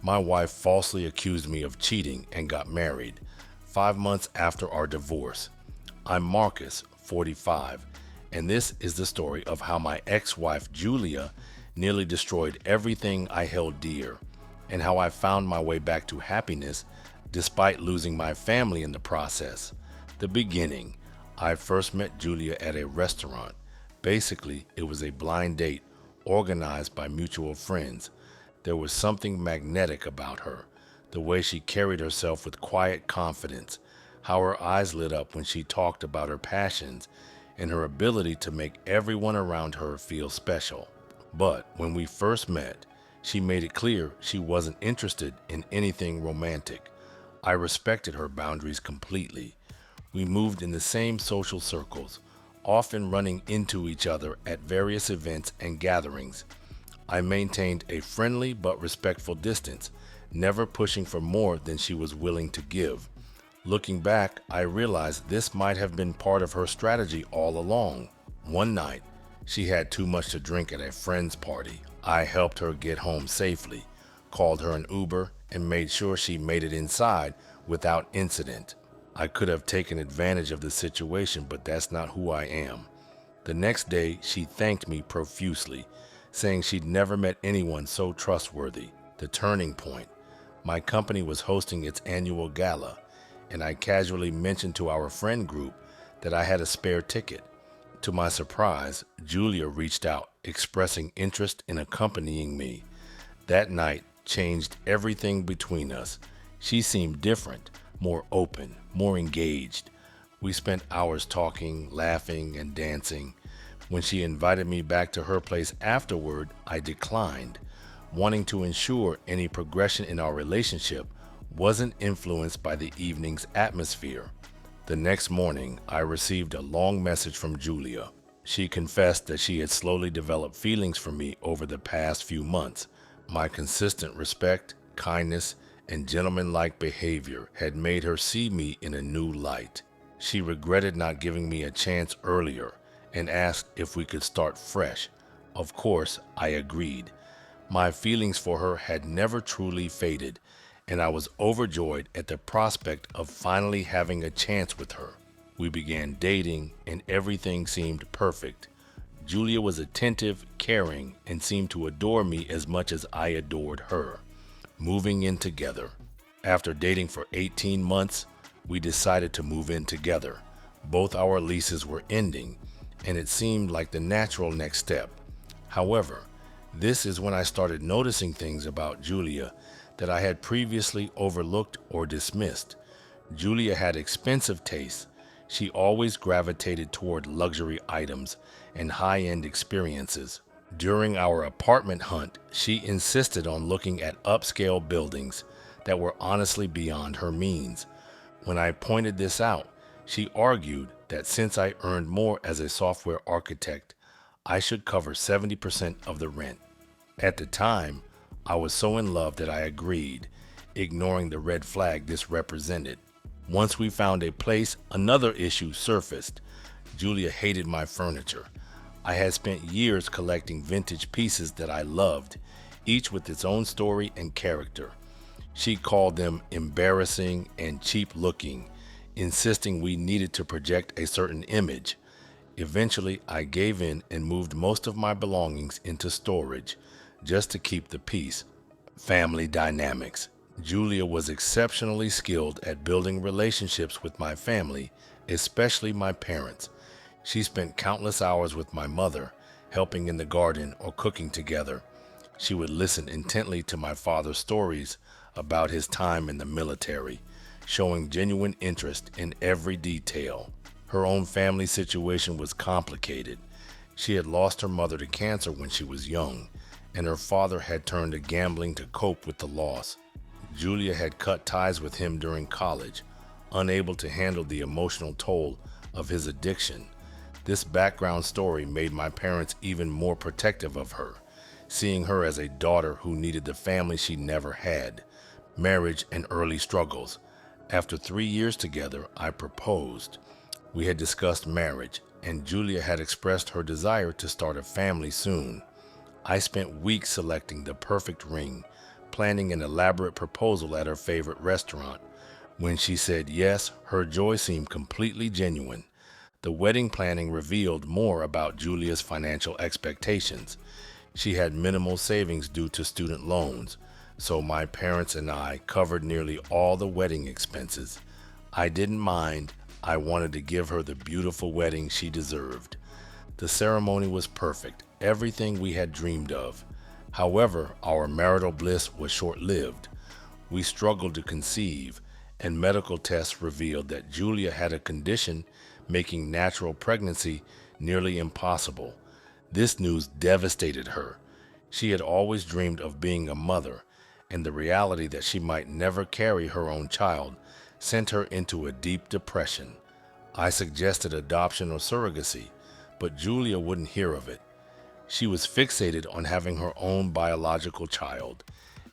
My wife falsely accused me of cheating and got married 5 months after our divorce. I'm Marcus, 45, and this is the story of how my ex-wife Julia nearly destroyed everything I held dear, and how I found my way back to happiness despite losing my family in the process. The beginning. I first met Julia at a restaurant. Basically, it was a blind date organized by mutual friends. There was something magnetic about her, the way she carried herself with quiet confidence, how her eyes lit up when she talked about her passions, and her ability to make everyone around her feel special. But when we first met, she made it clear she wasn't interested in anything romantic. I respected her boundaries completely. We moved in the same social circles, often running into each other at various events and gatherings. I maintained a friendly but respectful distance, never pushing for more than she was willing to give. Looking back, I realized this might have been part of her strategy all along. One night, she had too much to drink at a friend's party. I helped her get home safely, called her an Uber, and made sure she made it inside without incident. I could have taken advantage of the situation, but that's not who I am. The next day, she thanked me profusely, saying she'd never met anyone so trustworthy. The turning point. My company was hosting its annual gala, and I casually mentioned to our friend group that I had a spare ticket. To my surprise, Julia reached out, expressing interest in accompanying me. That night changed everything between us. She seemed different, more open, more engaged. We spent hours talking, laughing, and dancing. When she invited me back to her place afterward, I declined, wanting to ensure any progression in our relationship wasn't influenced by the evening's atmosphere. The next morning, I received a long message from Julia. She confessed that she had slowly developed feelings for me over the past few months. My consistent respect, kindness, and gentlemanlike behavior had made her see me in a new light. She regretted not giving me a chance earlier and asked if we could start fresh. Of course, I agreed. My feelings for her had never truly faded, and I was overjoyed at the prospect of finally having a chance with her. We began dating, and everything seemed perfect. Julia was attentive, caring, and seemed to adore me as much as I adored her. Moving in together. After dating for 18 months, we decided to move in together. Both our leases were ending, and it seemed like the natural next step. However, this is when I started noticing things about Julia that I had previously overlooked or dismissed. Julia had expensive tastes. She always gravitated toward luxury items and high-end experiences. During our apartment hunt, she insisted on looking at upscale buildings that were honestly beyond her means. When I pointed this out, she argued that since I earned more as a software architect, I should cover 70% of the rent. At the time, I was so in love that I agreed, ignoring the red flag this represented. Once we found a place, another issue surfaced. Julia hated my furniture. I had spent years collecting vintage pieces that I loved, each with its own story and character. She called them embarrassing and cheap looking, insisting we needed to project a certain image. Eventually, I gave in and moved most of my belongings into storage, just to keep the peace. Family dynamics. Julia was exceptionally skilled at building relationships with my family, especially my parents. She spent countless hours with my mother, helping in the garden or cooking together. She would listen intently to my father's stories about his time in the military, showing genuine interest in every detail. Her own family situation was complicated. She had lost her mother to cancer when she was young, and her father had turned to gambling to cope with the loss. Julia had cut ties with him during college, unable to handle the emotional toll of his addiction. This background story made my parents even more protective of her, seeing her as a daughter who needed the family she never had. Marriage and early struggles. After 3 years together, I proposed. We had discussed marriage, and Julia had expressed her desire to start a family soon. I spent weeks selecting the perfect ring, planning an elaborate proposal at her favorite restaurant. When she said yes, her joy seemed completely genuine. The wedding planning revealed more about Julia's financial expectations. She had minimal savings due to student loans, so my parents and I covered nearly all the wedding expenses. I didn't mind. I wanted to give her the beautiful wedding she deserved. The ceremony was perfect, everything we had dreamed of. However, our marital bliss was short-lived. We struggled to conceive, and medical tests revealed that Julia had a condition making natural pregnancy nearly impossible. This news devastated her. She had always dreamed of being a mother, and the reality that she might never carry her own child sent her into a deep depression. I suggested adoption or surrogacy, but Julia wouldn't hear of it. She was fixated on having her own biological child,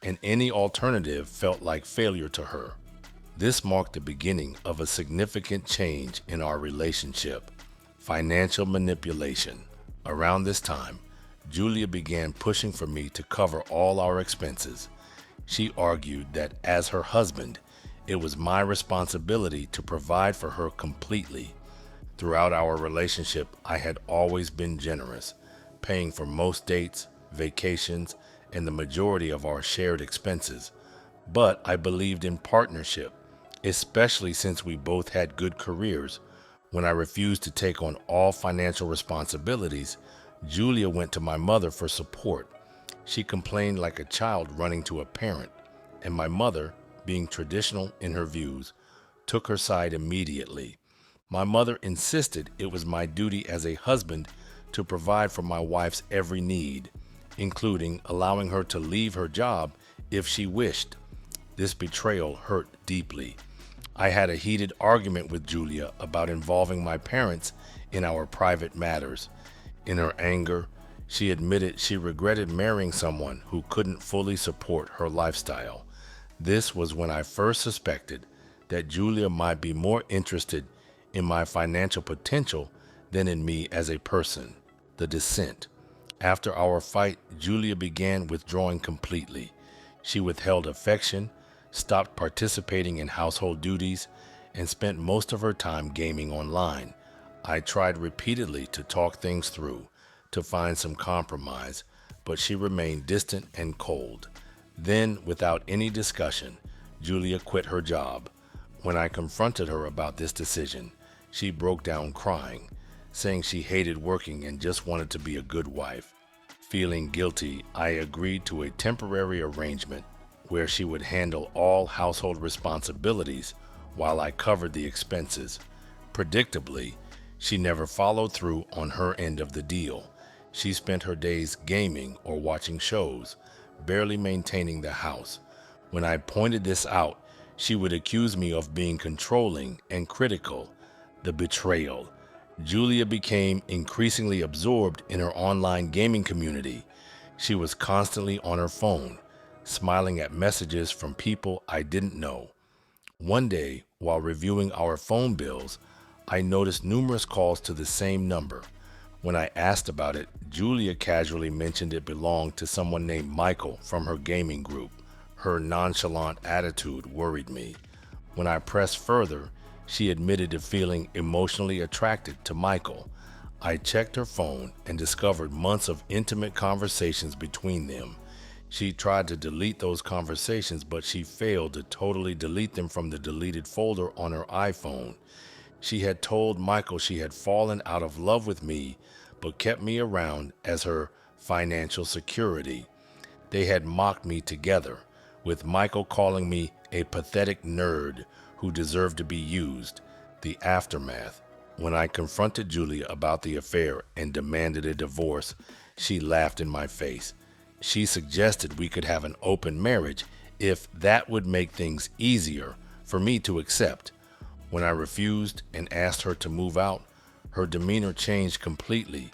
and any alternative felt like failure to her. This marked the beginning of a significant change in our relationship: financial manipulation. Around this time, Julia began pushing for me to cover all our expenses. She argued that as her husband, it was my responsibility to provide for her completely. Throughout our relationship, I had always been generous, paying for most dates, vacations, and the majority of our shared expenses. But I believed in partnership, especially since we both had good careers. When I refused to take on all financial responsibilities, Julia went to my mother for support. She complained like a child running to a parent, and my mother, being traditional in her views, took her side immediately. My mother insisted it was my duty as a husband to provide for my wife's every need, including allowing her to leave her job if she wished. This betrayal hurt deeply. I had a heated argument with Julia about involving my parents in our private matters. In her anger, she admitted she regretted marrying someone who couldn't fully support her lifestyle. This was when I first suspected that Julia might be more interested in my financial potential than in me as a person. The descent. After our fight, Julia began withdrawing completely. She withheld affection, stopped participating in household duties, and spent most of her time gaming online. I tried repeatedly to talk things through, to find some compromise, but she remained distant and cold. Then, without any discussion, Julia quit her job. When I confronted her about this decision, she broke down crying, saying she hated working and just wanted to be a good wife. Feeling guilty, I agreed to a temporary arrangement where she would handle all household responsibilities while I covered the expenses. Predictably, she never followed through on her end of the deal. She spent her days gaming or watching shows, barely maintaining the house. When I pointed this out, she would accuse me of being controlling and critical. The betrayal. Julia became increasingly absorbed in her online gaming community. She was constantly on her phone, smiling at messages from people I didn't know. One day, while reviewing our phone bills, I noticed numerous calls to the same number. When I asked about it, Julia casually mentioned it belonged to someone named Michael from her gaming group. Her nonchalant attitude worried me. When I pressed further, she admitted to feeling emotionally attracted to Michael. I checked her phone and discovered months of intimate conversations between them. She tried to delete those conversations, but she failed to totally delete them from the deleted folder on her iPhone. She had told Michael she had fallen out of love with me, but kept me around as her financial security. They had mocked me together, with Michael calling me a pathetic nerd who deserved to be used. The aftermath. When I confronted Julia about the affair and demanded a divorce, she laughed in my face. She suggested we could have an open marriage if that would make things easier for me to accept. When I refused and asked her to move out, her demeanor changed completely.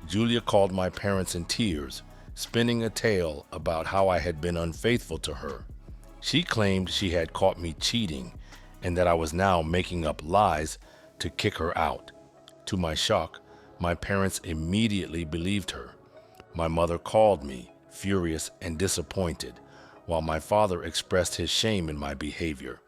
Julia called my parents in tears, spinning a tale about how I had been unfaithful to her. She claimed she had caught me cheating and that I was now making up lies to kick her out. To my shock, my parents immediately believed her. My mother called me, furious and disappointed. while my father expressed his shame in my behavior.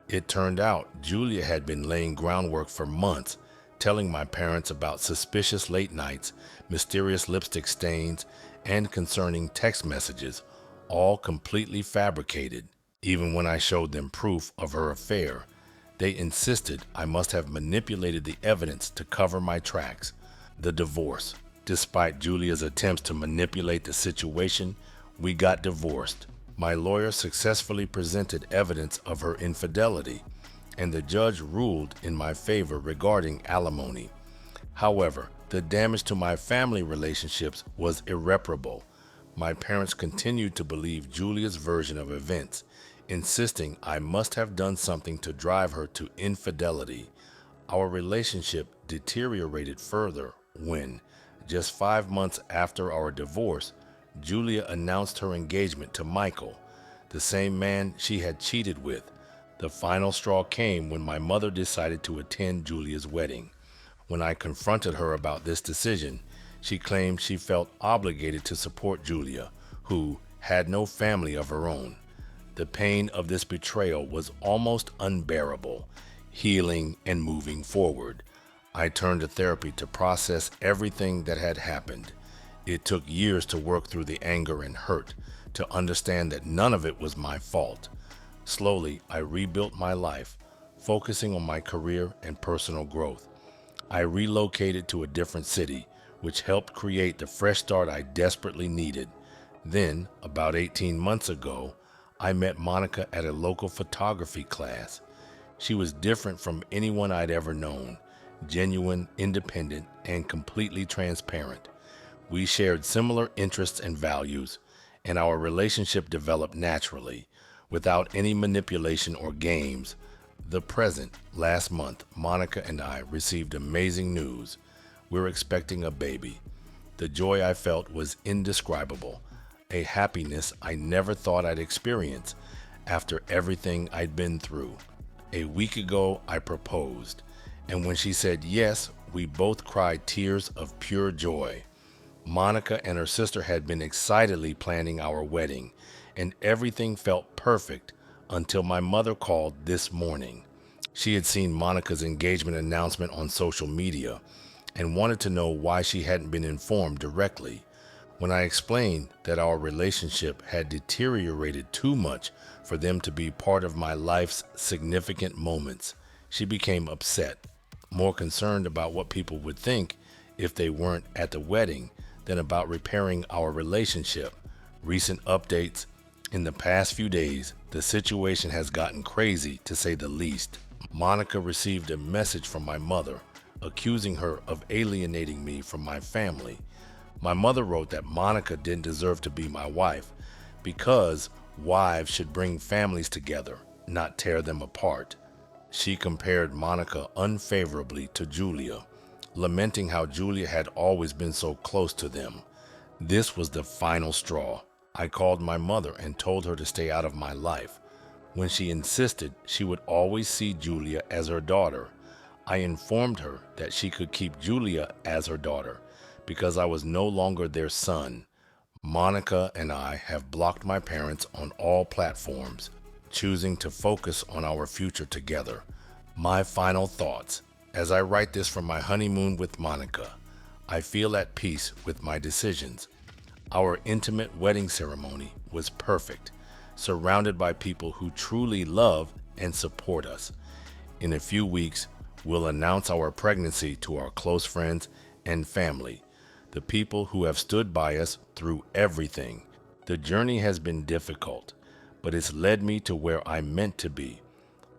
It turned out Julia had been laying groundwork for months, telling my parents about suspicious late nights, mysterious lipstick stains, and concerning text messages, all completely fabricated. Even when I showed them proof of her affair, they insisted I must have manipulated the evidence to cover my tracks. The divorce. Despite Julia's attempts to manipulate the situation, we got divorced. My lawyer successfully presented evidence of her infidelity, and the judge ruled in my favor regarding alimony. However, the damage to my family relationships was irreparable. My parents continued to believe Julia's version of events, insisting I must have done something to drive her to infidelity. Our relationship deteriorated further when, just 5 months after our divorce, Julia announced her engagement to Michael, the same man she had cheated with. The final straw came when my mother decided to attend Julia's wedding. When I confronted her about this decision, she claimed she felt obligated to support Julia, who had no family of her own. The pain of this betrayal was almost unbearable. Healing and moving forward, I turned to therapy to process everything that had happened. It took years to work through the anger and hurt, to understand that none of it was my fault. Slowly, I rebuilt my life, focusing on my career and personal growth. I relocated to a different city, which helped create the fresh start I desperately needed. Then, about 18 months ago, I met Monica at a local photography class. She was different from anyone I'd ever known, genuine, independent, and completely transparent. We shared similar interests and values, and our relationship developed naturally, without any manipulation or games. Last month, Monica and I received amazing news. We're expecting a baby. The joy I felt was indescribable, a happiness I never thought I'd experience after everything I'd been through. A week ago, I proposed, and when she said yes, we both cried tears of pure joy. Monica and her sister had been excitedly planning our wedding, and everything felt perfect until my mother called this morning. She had seen Monica's engagement announcement on social media and wanted to know why she hadn't been informed directly. When I explained that our relationship had deteriorated too much for them to be part of my life's significant moments, she became upset, more concerned about what people would think if they weren't at the wedding than about repairing our relationship. Recent updates. In the past few days, the situation has gotten crazy, to say the least. Monica received a message from my mother, accusing her of alienating me from my family. My mother wrote that Monica didn't deserve to be my wife because wives should bring families together, not tear them apart. She compared Monica unfavorably to Julia, lamenting how Julia had always been so close to them. This was the final straw. I called my mother and told her to stay out of my life. When she insisted she would always see Julia as her daughter, I informed her that she could keep Julia as her daughter because I was no longer their son. Monica and I have blocked my parents on all platforms, choosing to focus on our future together. My final thoughts. As I write this from my honeymoon with Monica, I feel at peace with my decisions. Our intimate wedding ceremony was perfect, surrounded by people who truly love and support us. In a few weeks, we'll announce our pregnancy to our close friends and family, the people who have stood by us through everything. The journey has been difficult, but it's led me to where I'm meant to be.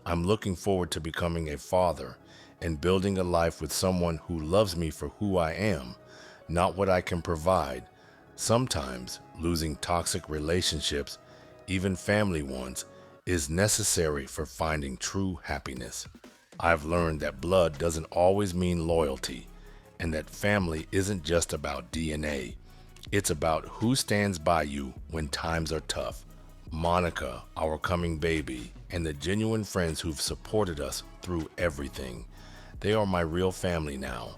I'm looking forward to becoming a father and building a life with someone who loves me for who I am, not what I can provide. Sometimes losing toxic relationships, even family ones, is necessary for finding true happiness. I've learned that blood doesn't always mean loyalty, and that family isn't just about DNA. It's about who stands by you when times are tough. Monica, our coming baby, and the genuine friends who've supported us through everything. They are my real family now.